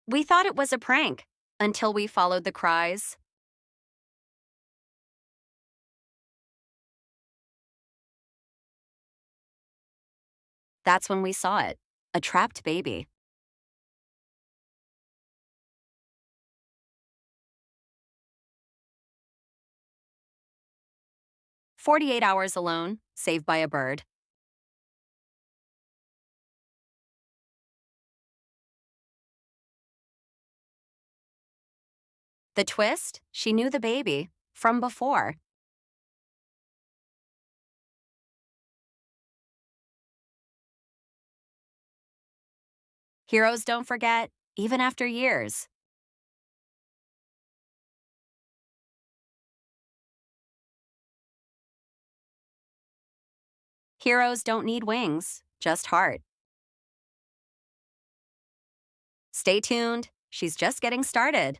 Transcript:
We thought it was a prank until we followed the cries. That's when we saw it, a trapped baby. "48 hours alone, saved by a bird." The twist? She knew the baby from before. Heroes don't forget, even after years. Heroes don't need wings, just heart. Stay tuned, she's just getting started.